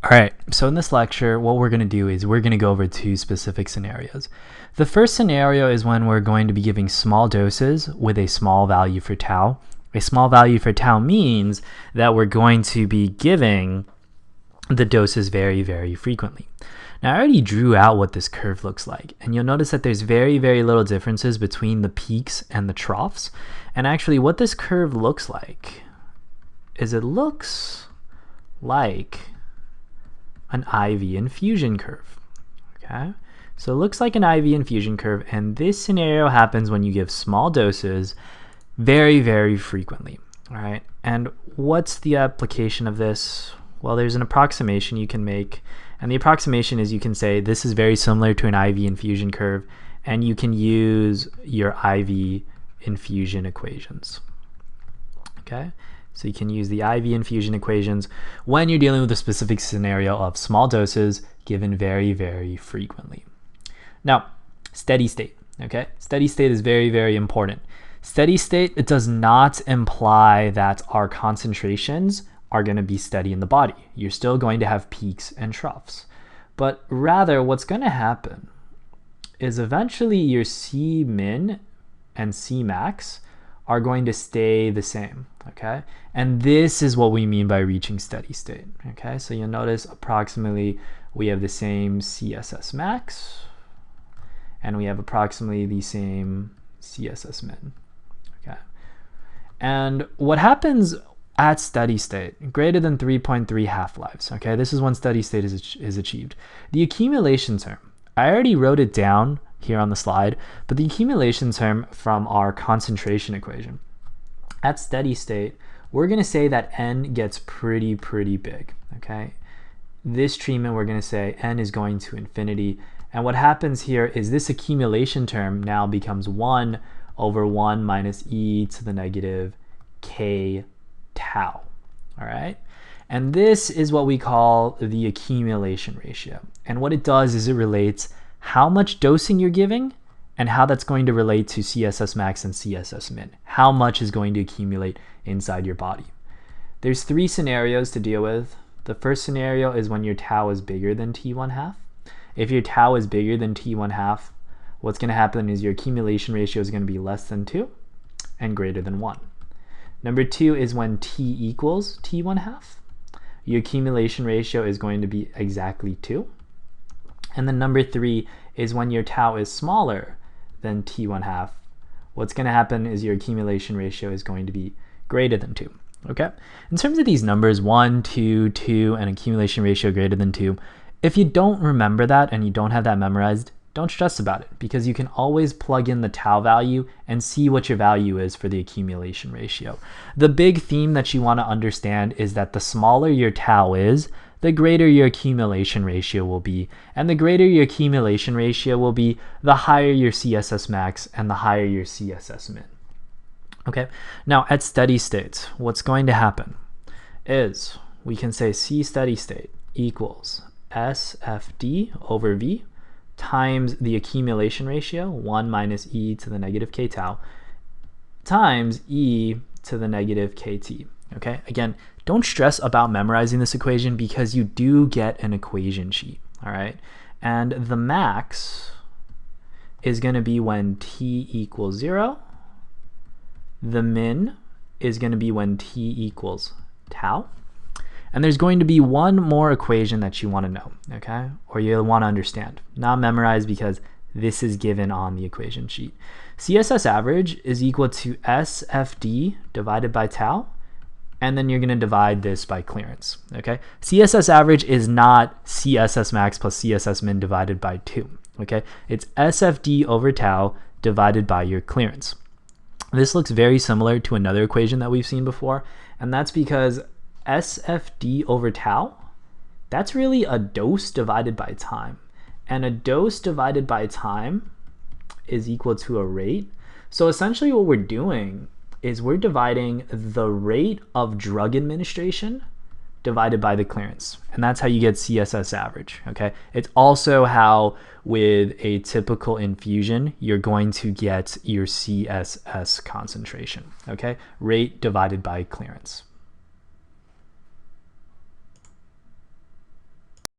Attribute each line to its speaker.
Speaker 1: All right, so in this lecture, what we're going to do is we're going to go over two specific scenarios. The first scenario is when we're going to be giving small doses with a small value for tau. A small value for tau means that we're going to be giving the doses very, very frequently. Now, I already drew out what this curve looks like, and you'll notice that there's very, very little differences between the peaks and the troughs. And actually, what this curve looks like is it looks like an IV infusion curve. Okay, so it looks like an IV infusion curve, and this scenario happens when you give small doses very, very frequently. All right, and what's the application of this? Well, there's an approximation you can make, and the approximation is you can say this is very similar to an IV infusion curve, and you can use your IV infusion equations. Okay, so you can use the IV infusion equations when you're dealing with a specific scenario of small doses given very, very frequently. Now, steady state, okay? Steady state is very, very important. Steady state, it does not imply that our concentrations are going to be steady in the body. You're still going to have peaks and troughs. But rather, what's going to happen is eventually your C min and C max are going to stay the same, okay? And this is what we mean by reaching steady state, okay? So you'll notice approximately we have the same CSS max, and we have approximately the same CSS min, okay? And what happens at steady state, greater than 3.3 half-lives, okay? This is when steady state is achieved. The accumulation term, I already wrote it down here on the slide, but the accumulation term from our concentration equation. At steady state, we're going to say that n gets pretty big, okay? This treatment, we're going to say n is going to infinity, and what happens here is this accumulation term now becomes 1 over 1 minus e to the negative k tau, all right? And this is what we call the accumulation ratio, and what it does is it relates how much dosing you're giving and how that's going to relate to CSS max and CSS min. How much is going to accumulate inside your body. There's three scenarios to deal with. The first scenario is when your tau is bigger than T1/2. If your tau is bigger than T1/2, what's going to happen is your accumulation ratio is going to be less than 2 and greater than 1. Number 2 is when T equals T1/2. Your accumulation ratio is going to be exactly 2. And then number 3 is when your tau is smaller than T1/2. What's going to happen is your accumulation ratio is going to be greater than 2. Okay? In terms of these numbers, 1, 2, 2, and accumulation ratio greater than 2, if you don't remember that and you don't have that memorized, don't stress about it, because you can always plug in the tau value and see what your value is for the accumulation ratio. The big theme that you want to understand is that the smaller your tau is, the greater your accumulation ratio will be. And the greater your accumulation ratio will be, the higher your CSS max and the higher your CSS min. Okay, now at steady state, what's going to happen is we can say C steady state equals SFD over V times the accumulation ratio, 1 minus e to the negative k tau, times e to the negative kt. Okay, again, don't stress about memorizing this equation because you do get an equation sheet, all right? And the max is going to be when t equals 0. The min is going to be when t equals tau. And there's going to be one more equation that you want to know, okay? Or you'll want to understand. Not memorize because this is given on the equation sheet. CSS average is equal to SFD divided by tau, and then you're going to divide this by clearance, okay? CSS average is not CSS max plus CSS min divided by 2, okay? It's SFD over tau divided by your clearance. This looks very similar to another equation that we've seen before, and that's because SFD over tau, that's really a dose divided by time. And a dose divided by time is equal to a rate. So essentially what we're doing is we're dividing the rate of drug administration divided by the clearance. And that's how you get CSS average, okay? It's also how with a typical infusion, you're going to get your CSS concentration, okay? Rate divided by clearance.